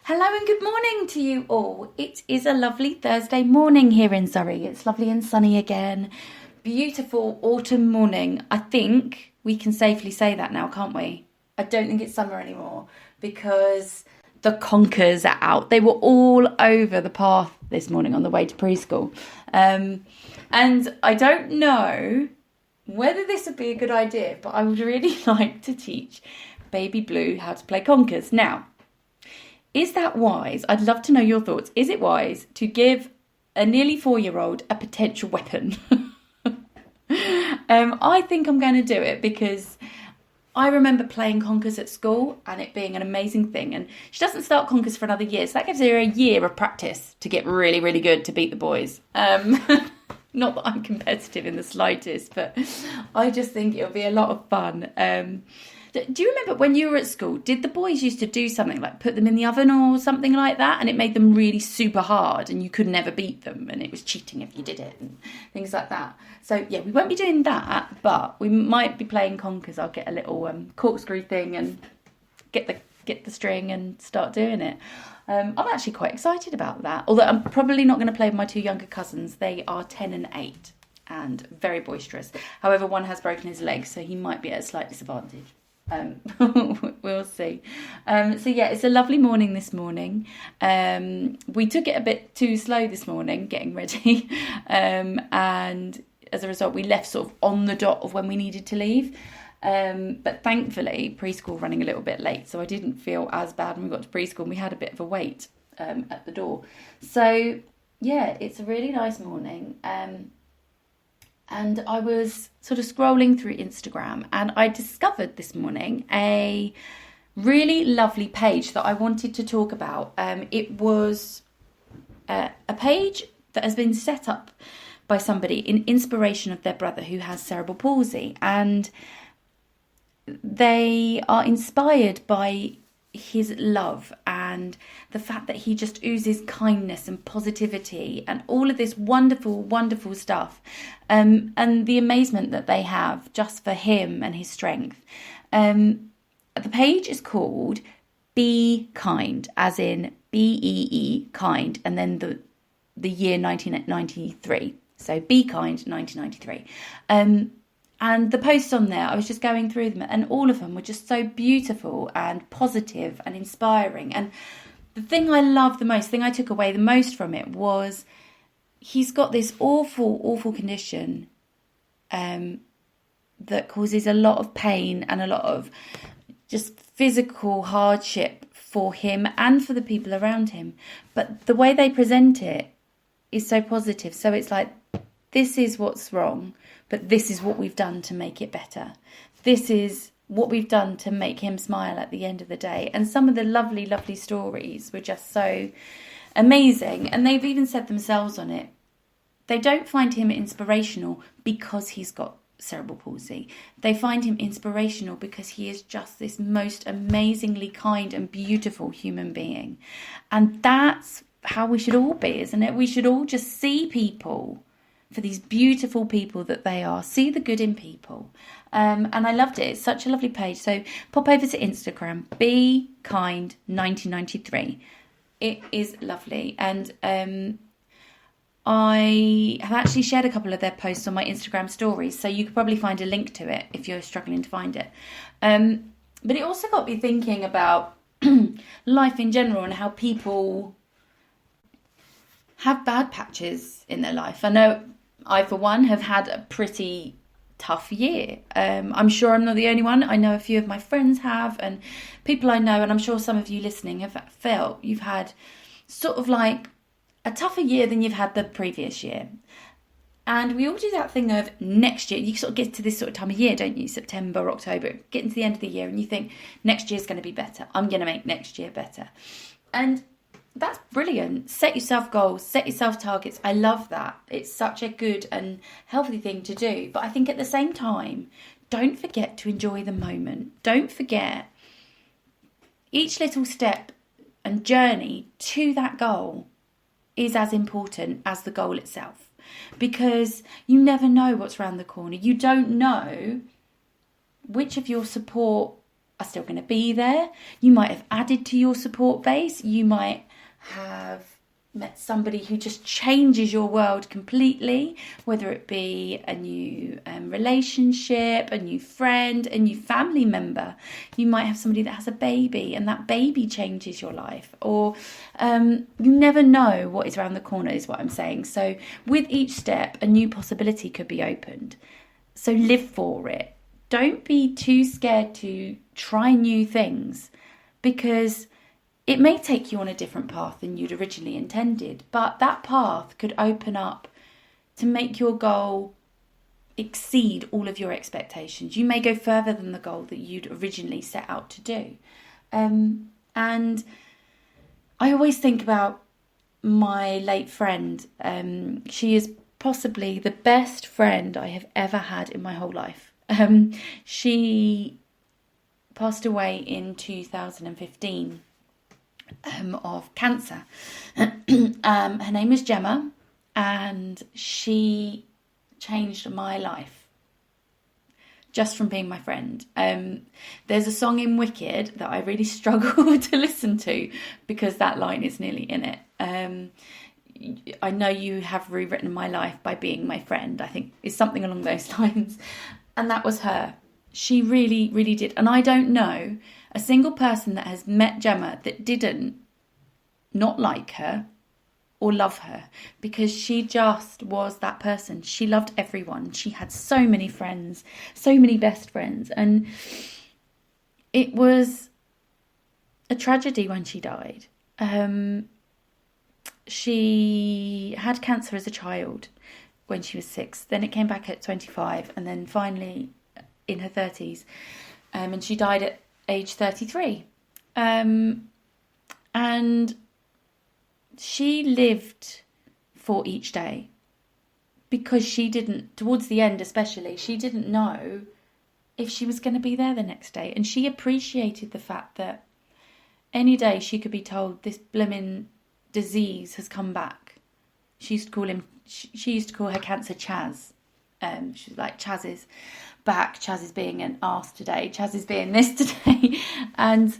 Hello and good morning to you all. It is a lovely Thursday morning here in Surrey. It's lovely and sunny again. Beautiful autumn morning. I think we can safely say that now, can't we? I don't think it's summer anymore because the conkers are out. They were all over the path this morning on the way to preschool. And I don't know whether this would be a good idea, but I would really like to teach baby Blue how to play conkers. Now, is that wise? I'd love to know your thoughts. Is it wise to give a nearly 4-year-old a potential weapon? I think I'm going to do it because I remember playing conkers at school and it being an amazing thing. And she doesn't start conkers for another year, so that gives her a year of practice to get really, really good to beat the boys. Not that I'm competitive in the slightest, but I just think it'll be a lot of fun. Do you remember when you were at school, did the boys used to do something like put them in the oven or something like that, and it made them really super hard and you could never beat them and it was cheating if you did it and things like that? So yeah, we won't be doing that, but we might be playing conkers. I'll get a little corkscrew thing and get the string and start doing it. I'm actually quite excited about that, although I'm probably not going to play with my two younger cousins. They are 10 and 8 and very boisterous. However, one has broken his leg, so he might be at a slight disadvantage. We'll see. So yeah, it's a lovely morning this morning. We took it a bit too slow this morning getting ready, and as a result we left sort of on the dot of when we needed to leave, but thankfully preschool running a little bit late, so I didn't feel as bad when we got to preschool and we had a bit of a wait at the door. So yeah, it's a really nice morning. And I was sort of scrolling through Instagram and I discovered this morning a really lovely page that I wanted to talk about. It was a page that has been set up by somebody in inspiration of their brother who has cerebral palsy. And they are inspired by his love and the fact that he just oozes kindness and positivity and all of this wonderful, wonderful stuff, and the amazement that they have just for him and his strength. The page is called Be Kind, as in BEE kind, and then the year 1993. So Be Kind 1993. And the posts on there, I was just going through them and all of them were just so beautiful and positive and inspiring. And the thing I love the most, thing I took away the most from it was he's got this awful, awful condition that causes a lot of pain and a lot of just physical hardship for him and for the people around him. But the way they present it is so positive. So it's like, this is what's wrong, but this is what we've done to make it better. This is what we've done to make him smile at the end of the day. And some of the lovely, lovely stories were just so amazing. And they've even said themselves on it, they don't find him inspirational because he's got cerebral palsy. They find him inspirational because he is just this most amazingly kind and beautiful human being. And that's how we should all be, isn't it? We should all just see people for these beautiful people that they are. See the good in people. And I loved it. It's such a lovely page. So pop over to Instagram, Be Kind 1993. It is lovely. And I have actually shared a couple of their posts on my Instagram stories, so you could probably find a link to it if you're struggling to find it. But it also got me thinking about life in general and how people have bad patches in their life. I know I, for one, have had a pretty tough year. I'm sure I'm not the only one. I know a few of my friends have, and people I know, and I'm sure some of you listening have felt you've had sort of like a tougher year than you've had the previous year. And we all do that thing of next year. You sort of get to this sort of time of year, don't you? September, October, getting to the end of the year, and you think next year's going to be better. I'm going to make next year better. And that's brilliant. Set yourself goals, set yourself targets. I love that. It's such a good and healthy thing to do. But I think at the same time, don't forget to enjoy the moment. Don't forget each little step and journey to that goal is as important as the goal itself, because you never know what's around the corner. You don't know which of your support are still going to be there. You might have added to your support base. You might have met somebody who just changes your world completely, whether it be a new relationship, a new friend, a new family member. You might have somebody that has a baby and that baby changes your life, or you never know what is around the corner, is what I'm saying. So with each step, a new possibility could be opened. So live for it. Don't be too scared to try new things, because it may take you on a different path than you'd originally intended, but that path could open up to make your goal exceed all of your expectations. You may go further than the goal that you'd originally set out to do. And I always think about my late friend. She is possibly the best friend I have ever had in my whole life. She passed away in 2015. Of cancer. Her name is Gemma, and she changed my life just from being my friend. There's a song in Wicked that I really struggle to listen to because that line is nearly in it. I know you have rewritten my life by being my friend. I think it's something along those lines. And that was her. She really, really did. And I don't know a single person that has met Gemma that didn't not like her or love her, because she just was that person. She loved everyone. She had so many friends, so many best friends. And it was a tragedy when she died. She had cancer as a child when she was 6. Then it came back at 25, and then finally in her 30s. And she died at age 33. And she lived for each day, because she didn't, towards the end especially, she didn't know if she was going to be there the next day. And she appreciated the fact that any day she could be told this blimmin' disease has come back. She used to call her cancer Chaz. She was like, Chaz is back, Chaz is being an arse today, Chaz is being this today. And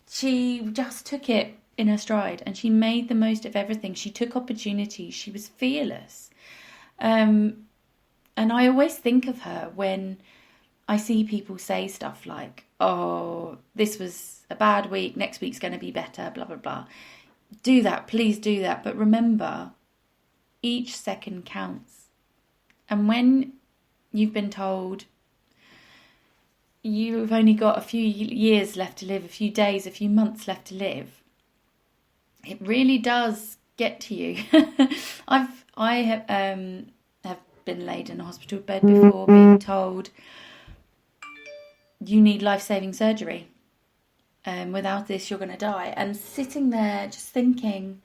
she just took it in her stride, and she made the most of everything. She took opportunities. She was fearless. And I always think of her when I see people say stuff like, oh, this was a bad week, next week's going to be better, blah, blah, blah. Do that, please do that. But remember, each second counts. And when you've been told you've only got a few years left to live, a few days, a few months left to live, it really does get to you. I have been laid in a hospital bed before, being told you need life-saving surgery. Without this, you're going to die. And sitting there just thinking,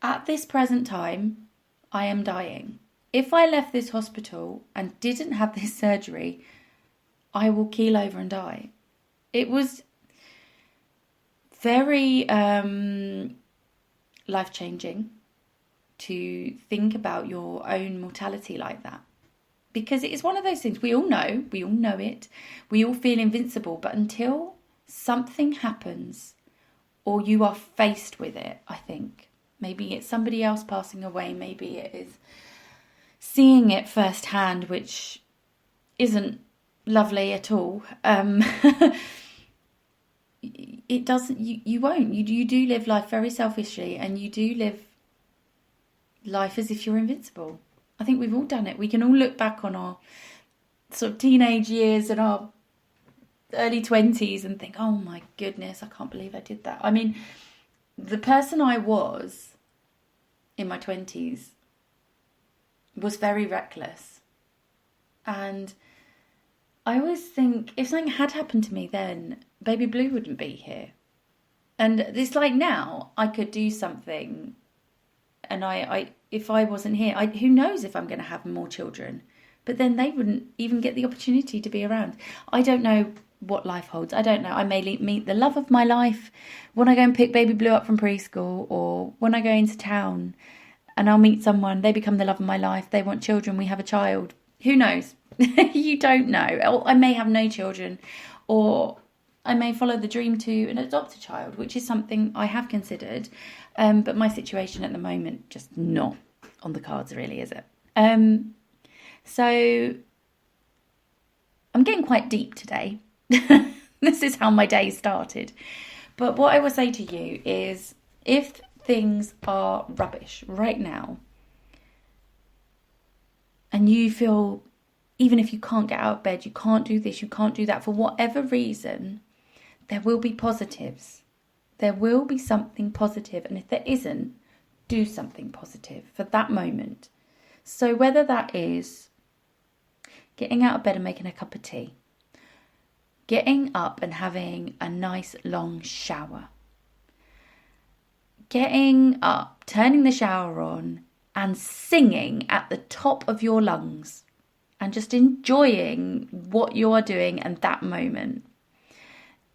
at this present time, I am dying. If I left this hospital and didn't have this surgery, I will keel over and die. It was very life-changing to think about your own mortality like that. Because it is one of those things, we all know it, we all feel invincible, but until something happens or you are faced with it, I think, maybe it's somebody else passing away, maybe it is seeing it firsthand, which isn't lovely at all. It doesn't, you won't, you do live life very selfishly, and you do live life as if you're invincible. I think we've all done it. We can all look back on our sort of teenage years and our early 20s and think, oh my goodness, I can't believe I did that. I mean, the person I was in my 20s was very reckless. And I always think, if something had happened to me then, Baby Blue wouldn't be here. And it's like now, I could do something, and I if I wasn't here, who knows if I'm going to have more children. But then they wouldn't even get the opportunity to be around. I don't know what life holds. I don't know. I may meet the love of my life when I go and pick Baby Blue up from preschool, or when I go into town and I'll meet someone, they become the love of my life, they want children, we have a child. Who knows? You don't know. Or I may have no children, or I may follow the dream to adopt a child, which is something I have considered. But my situation at the moment, just not on the cards really, is it? So I'm getting quite deep today. This is how my day started. But what I will say to you is, if things are rubbish right now, and you feel, even if you can't get out of bed, you can't do this, you can't do that, for whatever reason, there will be positives. There will be something positive. And if there isn't, do something positive for that moment. So whether that is getting out of bed and making a cup of tea, getting up and having a nice long shower, getting up, turning the shower on and singing at the top of your lungs and just enjoying what you are doing and that moment.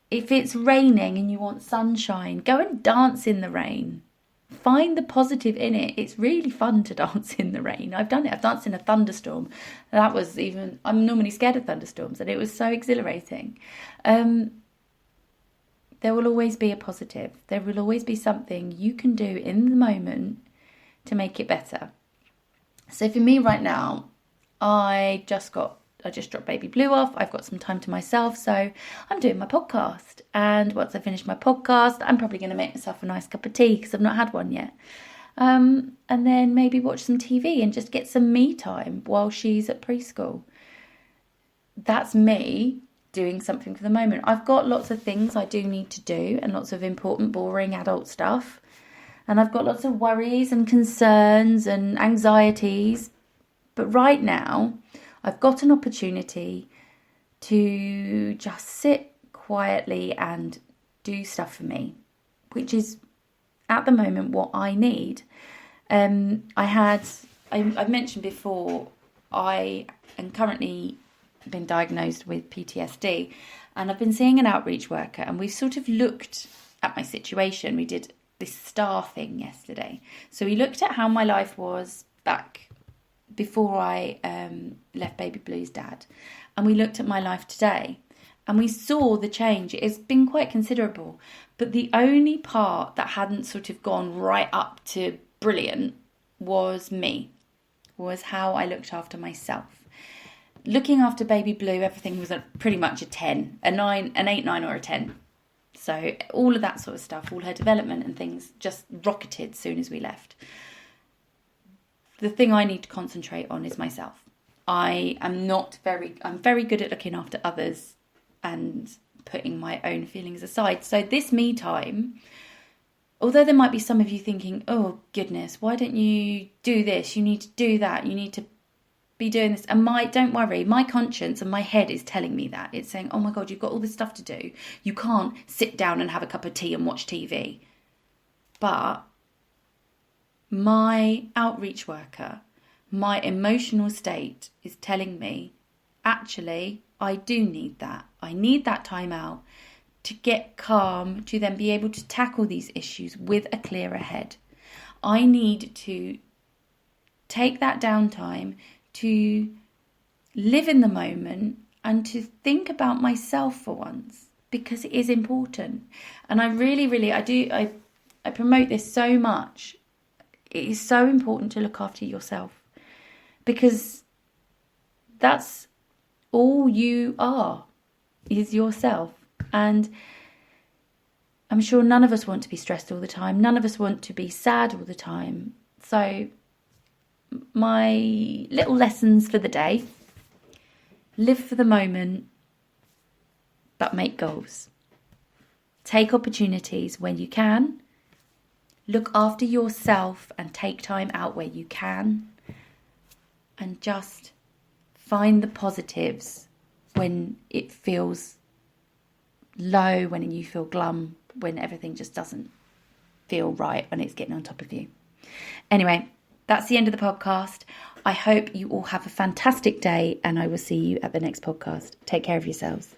If it's raining and you want sunshine, go and dance in the rain. Find the positive in it. It's really fun to dance in the rain. I've done it. I've danced in a thunderstorm. That was I'm normally scared of thunderstorms, and it was so exhilarating. There will always be a positive. There will always be something you can do in the moment to make it better. So for me right now, I just dropped baby Blue off. I've got some time to myself, so I'm doing my podcast. And once I finish my podcast, I'm probably going to make myself a nice cup of tea because I've not had one yet. And then maybe watch some TV and just get some me time while she's at preschool. That's me doing something for the moment. I've got lots of things I do need to do and lots of important, boring adult stuff. And I've got lots of worries and concerns and anxieties. But right now, I've got an opportunity to just sit quietly and do stuff for me, which is at the moment what I need. I've mentioned before, I am currently been diagnosed with PTSD, and I've been seeing an outreach worker, and we've sort of looked at my situation. We did this star thing yesterday. So we looked at how my life was back before I left baby Blue's dad, and we looked at my life today, and we saw the change. It's been quite considerable, but the only part that hadn't sort of gone right up to brilliant was how I looked after myself. Looking after baby Blue, everything was pretty much a 10, a 9, an 8, 9 or a 10. So all of that sort of stuff, all her development and things just rocketed as soon as we left. The thing I need to concentrate on is myself. I'm very good at looking after others and putting my own feelings aside. So this me time, although there might be some of you thinking, oh goodness, why don't you do this? You need to do that. You need to be doing this. And don't worry, my conscience and my head is telling me that. It's saying, oh my God, you've got all this stuff to do. You can't sit down and have a cup of tea and watch TV. But my outreach worker, my emotional state is telling me, actually, I do need that. I need that time out to get calm, to then be able to tackle these issues with a clearer head. I need to take that downtime to live in the moment and to think about myself for once, because it is important. And I really, I promote this so much. It is so important to look after yourself, because that's all you are, is yourself. And I'm sure none of us want to be stressed all the time. None of us want to be sad all the time. So my little lessons for the day: live for the moment, but make goals. Take opportunities when you can. Look after yourself and take time out where you can. And just find the positives when it feels low, when you feel glum, when everything just doesn't feel right, when it's getting on top of you. Anyway, that's the end of the podcast. I hope you all have a fantastic day, and I will see you at the next podcast. Take care of yourselves.